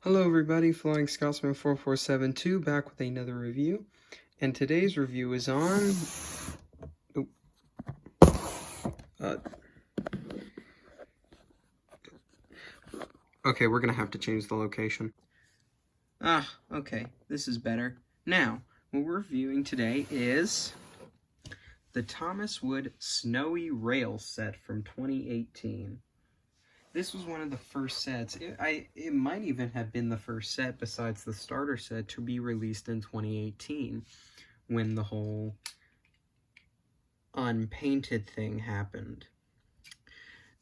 Hello everybody, Flying Scotsman 4472 back with another review, and today's review is on... Okay, we're gonna have to change the location. Okay, this is better. Now, what we're reviewing today is the Thomas Wood Snowy Rail set from 2018. This was one of the first sets. It might even have been the first set besides the starter set to be released in 2018 when the whole unpainted thing happened.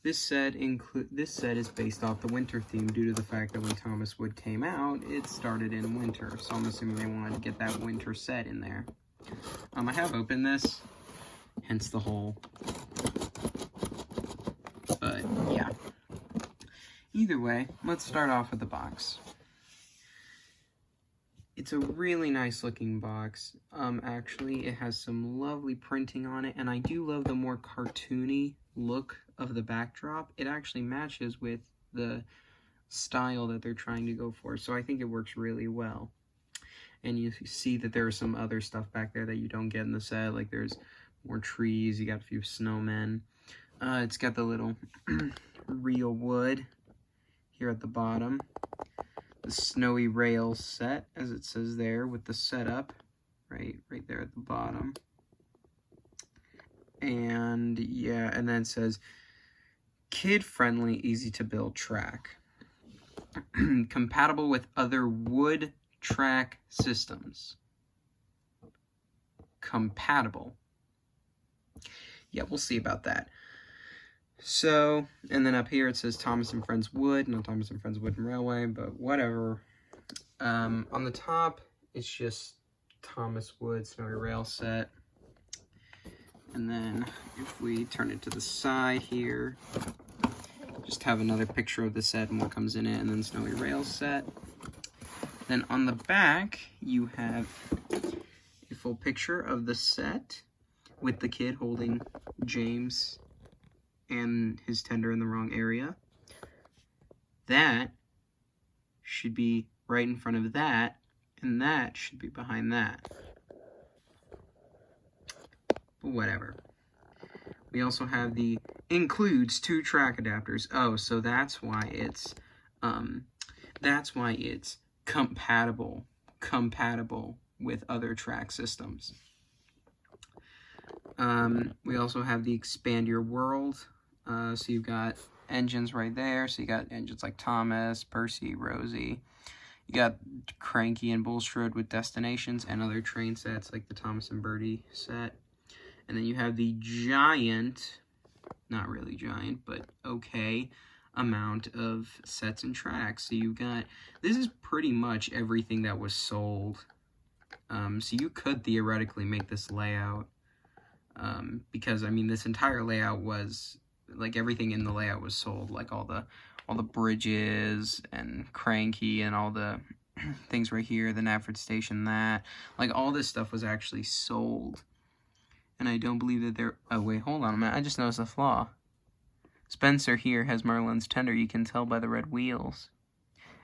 This set is based off the winter theme due to the fact that when Thomas Wood came out, it started in winter, so I'm assuming they wanted to get that winter set in there. I have opened this, hence the hole. But yeah. Either way, let's start off with the box. It's a really nice looking box. Actually, it has some lovely printing on it, and I do love the more cartoony look of the backdrop. It actually matches with the style that they're trying to go for, so I think it works really well. And you see that there's some other stuff back there that you don't get in the set, like there's more trees, you got a few snowmen. It's got the little real wood here at the bottom. The Snowy Rail set, as it says there, with the setup right there at the bottom. And yeah, and then it says kid-friendly, easy-to-build track. Compatible with other wood track systems. Compatible. Yeah, we'll see about that. So, and then up here it says Thomas & Friends Wood, not Thomas & Friends Wood and Railway, but whatever. On the top, it's just Thomas Wood Snowy Rail set. And then if we turn it to the side here, just have another picture of the set and what comes in it, and then Snowy Rail set. Then on the back, you have a full picture of the set with the kid holding James and his tender in the wrong area. That should be right in front of that, and that should be behind that. But whatever. We also have the includes 2 track adapters. Oh, so that's why it's compatible with other track systems. We also have the Expand Your World. So you've got engines right there. So you got engines like Thomas, Percy, Rosie. You got Cranky and Bulstrode with destinations and other train sets like the Thomas and Bertie set. And then you have the giant, not really giant, but okay, amount of sets and tracks. So you've got, this is pretty much everything that was sold. So you could theoretically make this layout. Because, I mean, this entire layout was, like, everything in the layout was sold, like all the bridges and Cranky and all the things right here, the Knapford Station, that, like, all this stuff was actually sold. And I don't believe that they're, oh, wait, hold on a minute, I just noticed a flaw. Spencer here has Merlin's tender, you can tell by the red wheels.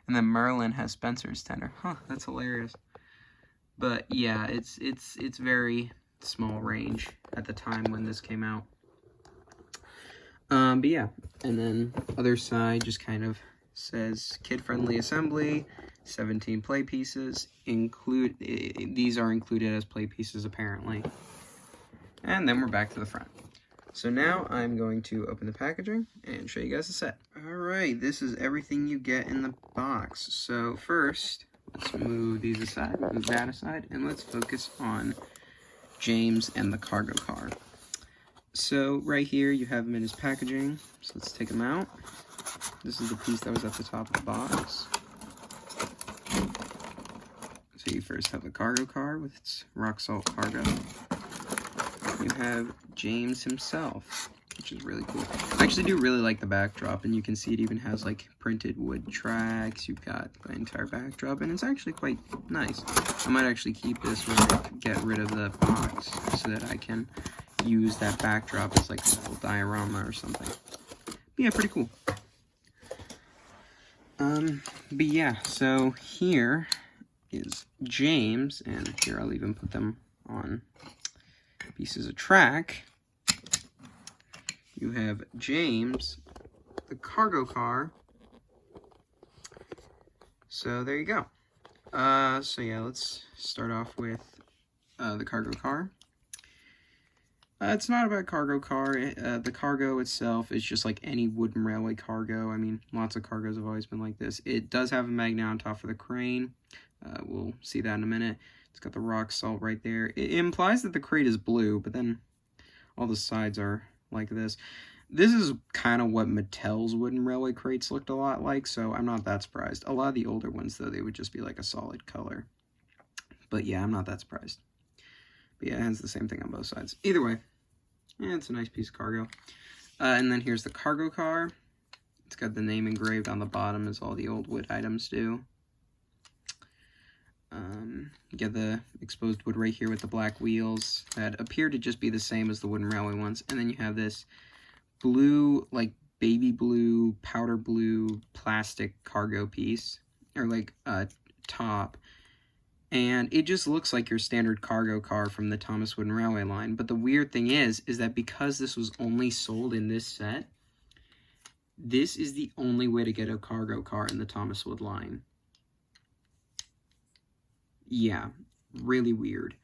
And then Merlin has Spencer's tender. Huh, that's hilarious. But, yeah, it's very small range at the time when this came out. But yeah, and then other side just kind of says kid-friendly assembly, 17 play pieces, these are included as play pieces apparently. And then we're back to the front. So now I'm going to open the packaging and show you guys the set. Alright, this is everything you get in the box. So first, let's move these aside, move that aside, and let's focus on James and the cargo car. So right here you have him in his packaging, so let's take him out. This is the piece that was at the top of the box. So you first have the cargo car with its rock salt cargo. You have James himself, which is really cool. I actually do really like the backdrop, and you can see it even has like printed wood tracks. You've got the entire backdrop, and it's actually quite nice. I might actually keep this when I get rid of the box so that I can use that backdrop as like a little diorama or something. But yeah, pretty cool. But yeah, so here is James, and here I'll even put them on pieces of track. You have James, the cargo car. So there you go. So yeah, let's start off with the cargo car. It's not a bad cargo car. The cargo itself is just like any wooden railway cargo. I mean, lots of cargos have always been like this. It does have a magnet on top for the crane. We'll see that in a minute. It's got the rock salt right there. It implies that the crate is blue, but then all the sides are like this. This is kind of what Mattel's wooden railway crates looked a lot like, so I'm not that surprised. A lot of the older ones, though, they would just be like a solid color. But yeah, I'm not that surprised. But yeah, it has the same thing on both sides. Either way, yeah, it's a nice piece of cargo. And then here's the cargo car. It's got the name engraved on the bottom, as all the old wood items do. You get the exposed wood right here with the black wheels that appear to just be the same as the wooden railway ones. And then you have this blue, like baby blue, powder blue plastic cargo piece, or like top. And it just looks like your standard cargo car from the Thomas Wooden Railway line. But the weird thing is that because this was only sold in this set, this is the only way to get a cargo car in the Thomas Wood line. Yeah, really weird.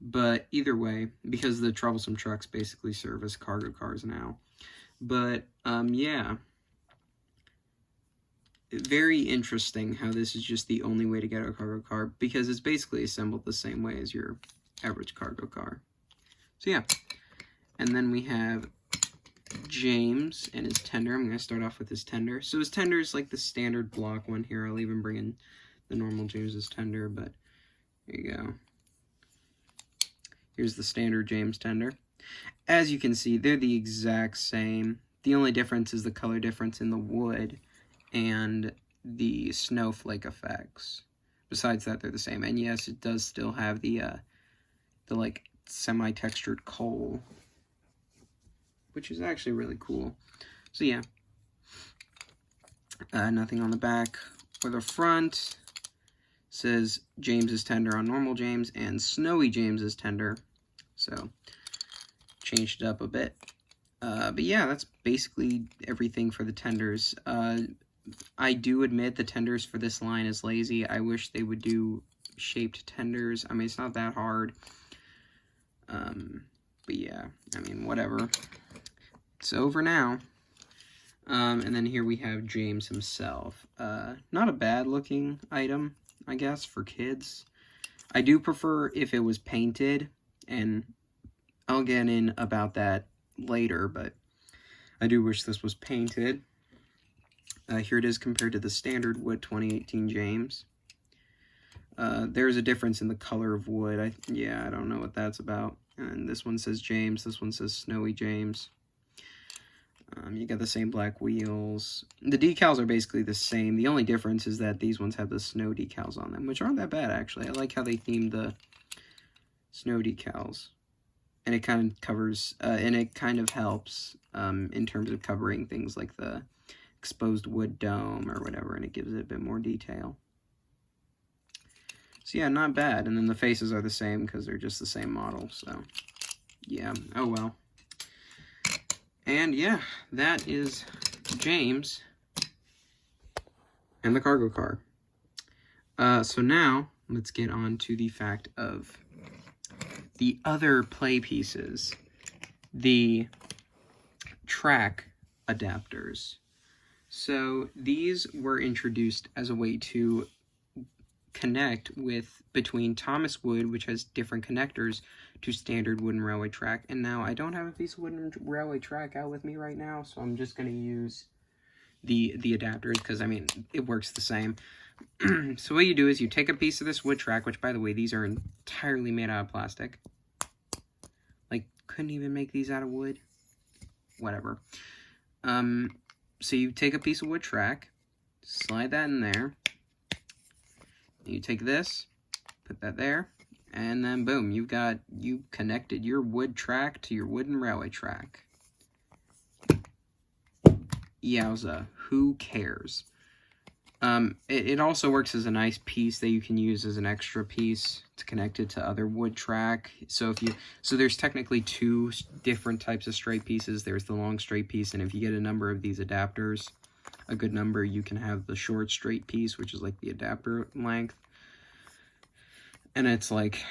But either way, because the troublesome trucks basically serve as cargo cars now. But, yeah. Very interesting how this is just the only way to get a cargo car, because it's basically assembled the same way as your average cargo car. So yeah. And then we have James and his tender. I'm going to start off with his tender. So his tender is like the standard block one here. I'll even bring in the normal James's tender, but there you go. Here's the standard James tender. As you can see, they're the exact same. The only difference is the color difference in the wood and the snowflake effects. Besides that, they're the same. And yes, it does still have the like semi-textured coal, which is actually really cool. So yeah, nothing on the back or the front. Says James's tender on normal James and Snowy James's tender. So changed it up a bit. But yeah, that's basically everything for the tenders. I do admit the tenders for this line is lazy. I wish they would do shaped tenders. I mean, it's not that hard. But yeah, I mean, whatever. It's over now. And then here we have James himself. Not a bad looking item, I guess, for kids. I do prefer if it was painted, and I'll get in about that later, but I do wish this was painted. Here it is compared to the standard wood 2018 James. There's a difference in the color of wood. I don't know what that's about. And this one says James, this one says Snowy James. You got the same black wheels. The decals are basically the same. The only difference is that these ones have the snow decals on them, which aren't that bad, actually. I like how they themed the snow decals. And it kind of covers, and it kind of helps in terms of covering things like the exposed wood dome or whatever, and it gives it a bit more detail. So yeah, not bad. And then the faces are the same because they're just the same model, so yeah, oh well. And yeah, that is James and the cargo car. So now, let's get on to the fact of the other play pieces, the track adapters. So these were introduced as a way to connect between Thomas Wood, which has different connectors, to standard wooden railway track. And now I don't have a piece of wooden railway track out with me right now, so I'm just going to use the adapters because, I mean, it works the same. So what you do is you take a piece of this wood track, which, by the way, these are entirely made out of plastic. Like, couldn't even make these out of wood. Whatever. So you take a piece of wood track, slide that in there. You take this, put that there, and then boom, you connected your wood track to your wooden railway track. Yowza, who cares? It also works as a nice piece that you can use as an extra piece to connect it to other wood track. So there's technically two different types of straight pieces. There's the long straight piece, and if you get a number of these adapters, a good number, you can have the short straight piece, which is like the adapter length. And it's like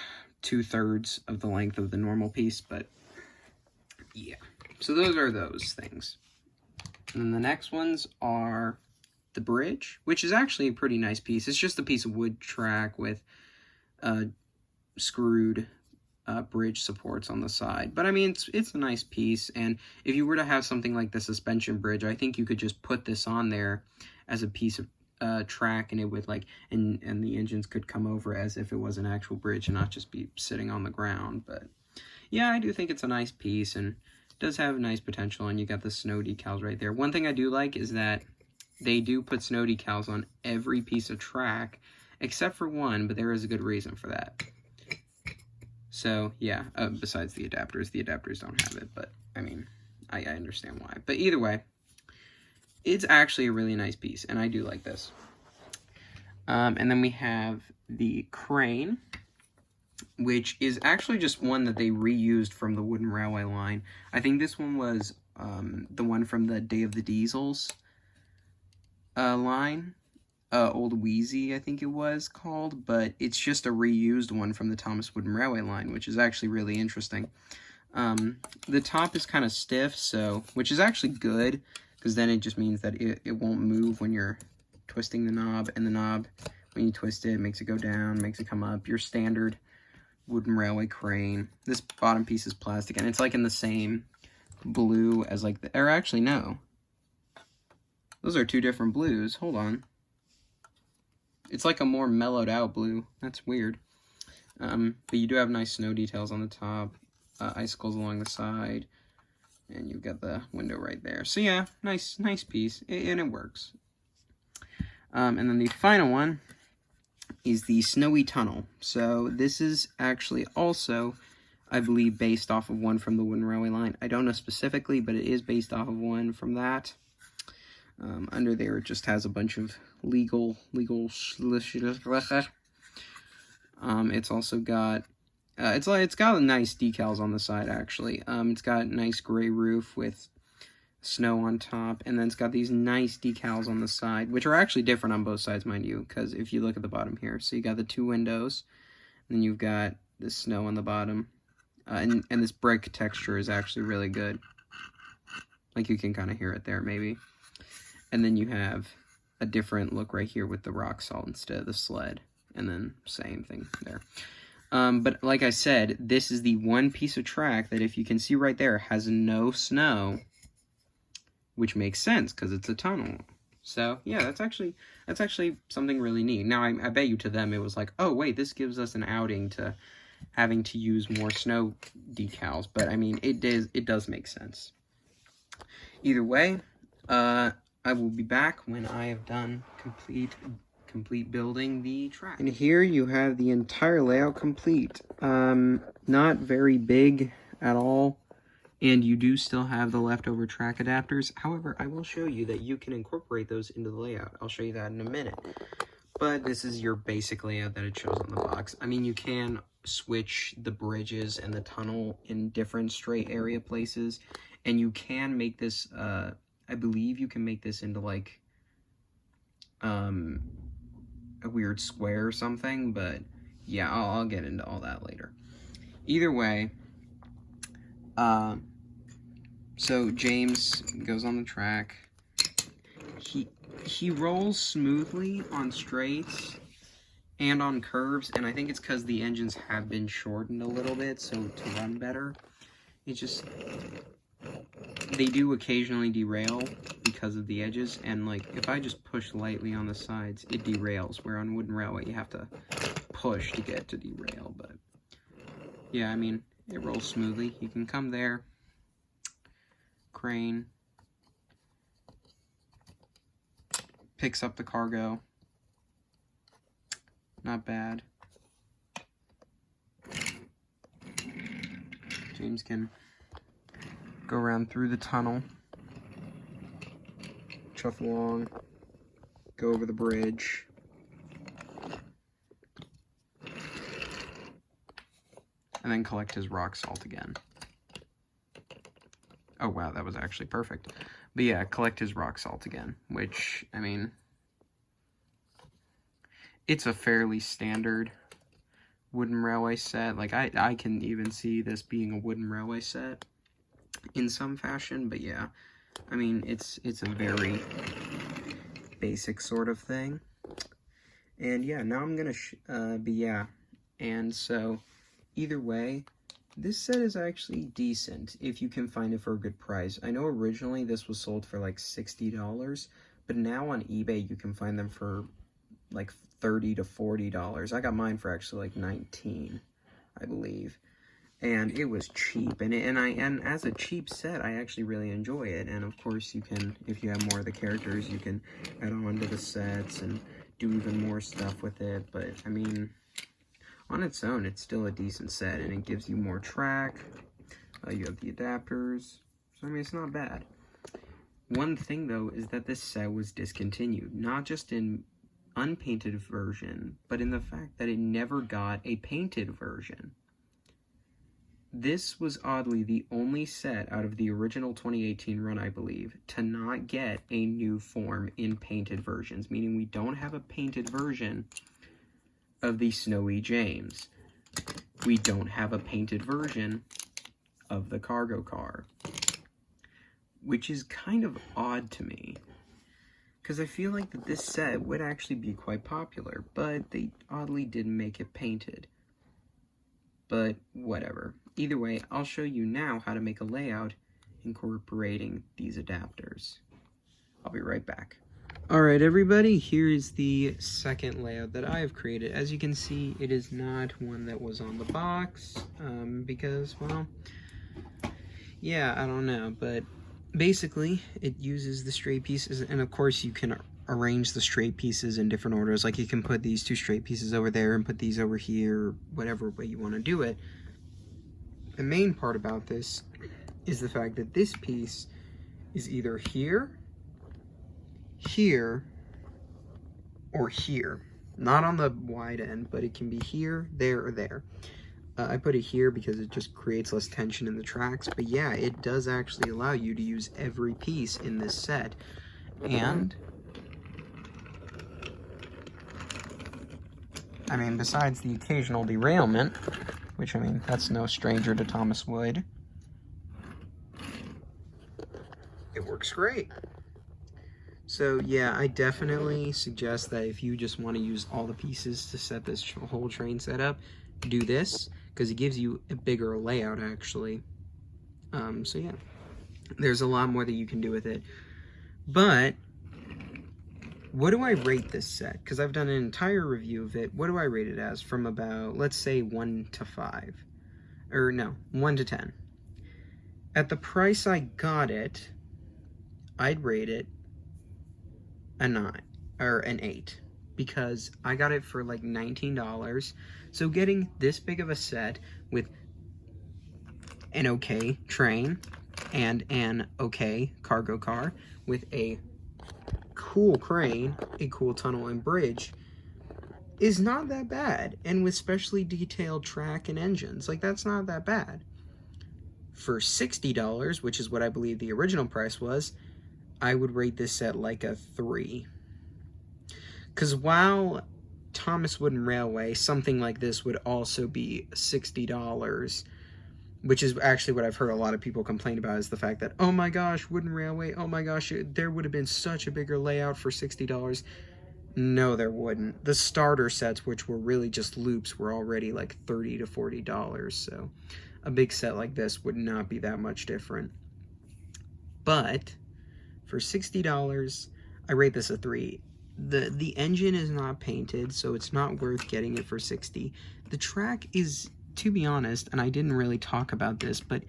2/3 of the length of the normal piece, but yeah. So those are those things. And then the next ones are the bridge, which is actually a pretty nice piece. It's just a piece of wood track with screwed bridge supports on the side. But I mean, it's a nice piece, and if you were to have something like the suspension bridge, I think you could just put this on there as a piece of track, and it would like, and the engines could come over as if it was an actual bridge and not just be sitting on the ground. But yeah, I do think it's a nice piece, and it does have nice potential, and you got the snow decals right there. One thing I do like is that they do put snow decals on every piece of track, except for one, but there is a good reason for that. So, yeah, besides the adapters don't have it, but, I mean, I understand why. But either way, it's actually a really nice piece, and I do like this. And then we have the crane, which is actually just one that they reused from the Wooden Railway line. I think this one was the one from the Day of the Diesels line. Old Wheezy, I think it was called, but it's just a reused one from the Thomas Wooden Railway line, which is actually really interesting. The top is kind of stiff, so, which is actually good, because then it just means that it won't move when you're twisting the knob, and the knob, when you twist it, makes it go down, makes it come up. Your standard Wooden Railway crane. This bottom piece is plastic, and it's like in the same blue as like the, or actually no. Those are two different blues. Hold on. It's like a more mellowed out blue. That's weird. But you do have nice snow details on the top, icicles along the side, and you've got the window right there. So yeah, nice piece, and it works. And then the final one is the Snowy Tunnel. So this is actually also, I believe, based off of one from the Wooden Railway line. I don't know specifically, but it is based off of one from that. Under there, it just has a bunch of legal. It's also got, it's got nice decals on the side, actually. It's got a nice gray roof with snow on top, and then it's got these nice decals on the side, which are actually different on both sides, mind you, because if you look at the bottom here, so you got the two windows, and then you've got the snow on the bottom, and this brick texture is actually really good. Like, you can kind of hear it there, maybe. And then you have a different look right here with the rock salt instead of the sled. And then same thing there. But like I said, this is the one piece of track that, if you can see right there, has no snow. Which makes sense because it's a tunnel. So yeah, that's actually something really neat. Now I bet you to them it was like, oh wait, this gives us an outing to having to use more snow decals. But I mean, it does make sense. Either way, I will be back when I have done complete building the track. And here you have the entire layout complete. Not very big at all, and you do still have the leftover track adapters. However, I will show you that you can incorporate those into the layout. I'll show you that in a minute. But this is your basic layout that it shows on the box. I mean, you can switch the bridges and the tunnel in different straight area places, and you can make this, I believe you can make this into like a weird square or something, but yeah, I'll get into all that later. Either way, so James goes on the track. He rolls smoothly on straights and on curves, and I think it's because the engines have been shortened a little bit, so to run better. It's just, they do occasionally derail because of the edges, and like if I just push lightly on the sides, it derails, where on Wooden Railway you have to push to get to derail. But yeah, I mean, it rolls smoothly. You can come there, crane, picks up the cargo, not bad. James can go around through the tunnel, chuff along. go over the bridge. And then collect his rock salt again. Oh wow, that was actually perfect. But yeah, collect his rock salt again, which, I mean, it's a fairly standard wooden railway set. Like, I can even see this being a wooden railway set in some fashion, but yeah, I mean, it's a very basic sort of thing. And yeah, now I'm gonna, and so, either way, this set is actually decent if you can find it for a good price. I know originally this was sold for like $60, but now on eBay you can find them for like $30 to $40. I got mine for actually like $19, I believe. And it was cheap, and as a cheap set, I actually really enjoy it. And of course, you can, if you have more of the characters, you can add on to the sets and do even more stuff with it. But I mean, on its own, it's still a decent set, and it gives you more track. You have the adapters, so I mean, it's not bad. One thing though is that this set was discontinued, not just in unpainted version, but in the fact that it never got a painted version. This was oddly the only set out of the original 2018 run, I believe, to not get a new form in painted versions, meaning we don't have a painted version of the Snowy James. We don't have a painted version of the cargo car, which is kind of odd to me, because I feel like that this set would actually be quite popular, but they oddly didn't make it painted. But whatever. Either way, I'll show you now how to make a layout incorporating these adapters. I'll be right back. Alright everybody, here's the second layout that I have created. As you can see, it is not one that was on the box, because, well, yeah, I don't know, but basically, it uses the straight pieces, and of course you can arrange the straight pieces in different orders. Like, you can put these two straight pieces over there and put these over here, whatever way you want to do it. The main part about this is the fact that this piece is either here, here, or here. Not on the wide end, but it can be here, there, or there. I put it here because it just creates less tension in the tracks, but yeah, it does actually allow you to use every piece in this set. And I mean, besides the occasional derailment, which, I mean, that's no stranger to Thomas Wood, it works great. So yeah, I definitely suggest that if you just want to use all the pieces to set this whole train setup, do this, because it gives you a bigger layout, actually. So yeah, there's a lot more that you can do with it. But what do I rate this set? Because I've done an entire review of it. What do I rate it as? From about, let's say, 1 to 5. Or no, 1 to 10. At the price I got it, I'd rate it a 9, or an 8. Because I got it for like $19. So getting this big of a set with an okay train and an okay cargo car with a cool crane, a cool tunnel and bridge is not that bad. And with specially detailed track and engines, like, that's not that bad. For $60, which is what I believe the original price was, I would rate this set like a 3. Because while Thomas Wooden Railway, something like this would also be $60, which is actually what I've heard a lot of people complain about, is the fact that, oh my gosh, Wooden Railway, oh my gosh, there would have been such a bigger layout for $60. No, there wouldn't. The starter sets, which were really just loops, were already like $30 to $40, so a big set like this would not be that much different. But for $60, I rate this a 3. The engine is not painted, so it's not worth getting it for $60. The track is, to be honest, and I didn't really talk about this, but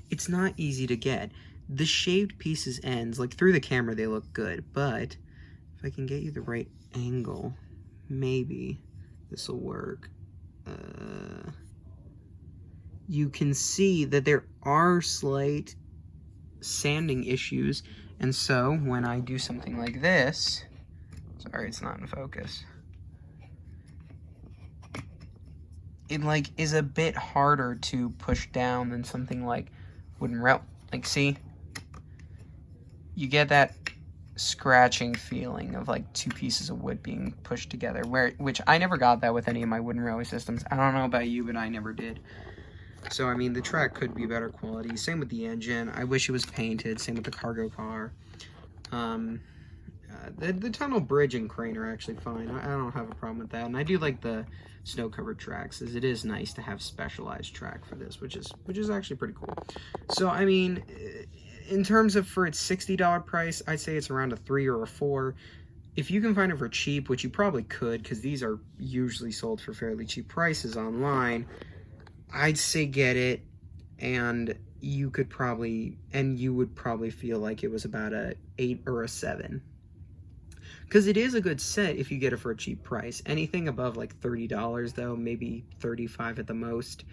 it's not easy to get. The shaved pieces ends, like, through the camera they look good, but if I can get you the right angle, maybe this will work. You can see that there are slight sanding issues, and so when I do something like this, Sorry, it's not in focus. It, like, is a bit harder to push down than something like wooden rail. Like, see? You get that scratching feeling of, like, two pieces of wood being pushed together, which I never got that with any of my wooden railway systems. I don't know about you, but I never did. So, I mean, the track could be better quality. Same with the engine. I wish it was painted. Same with the cargo car. The tunnel, bridge, and crane are actually fine. I don't have a problem with that. And I do like the snow-covered tracks, as it is nice to have specialized track for this, which is actually pretty cool. So, I mean, in terms of for its $60 price, I'd say it's around a 3 or a 4. If you can find it for cheap, which you probably could, because these are usually sold for fairly cheap prices online, I'd say get it, and you would probably feel like it was about a 8 or a 7. Because it is a good set if you get it for a cheap price. Anything above like $30 though, maybe $35 at the most,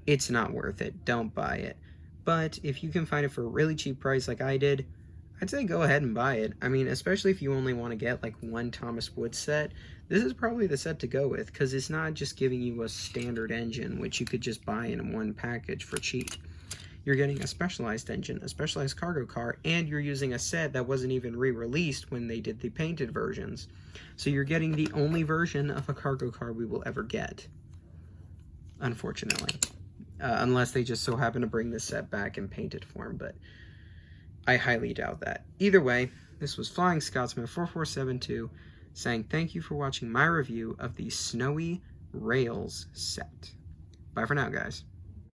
it's not worth it. Don't buy it. But if you can find it for a really cheap price like I did, I'd say go ahead and buy it. I mean, especially if you only want to get like one Thomas Wood set, this is probably the set to go with, because it's not just giving you a standard engine, which you could just buy in one package for cheap. You're getting a specialized engine, a specialized cargo car, and you're using a set that wasn't even re-released when they did the painted versions. So you're getting the only version of a cargo car we will ever get, unfortunately. Unless they just so happen to bring this set back in painted form, but I highly doubt that. Either way, this was Flying Scotsman 4472 saying thank you for watching my review of the Snowy Rails set. Bye for now, guys.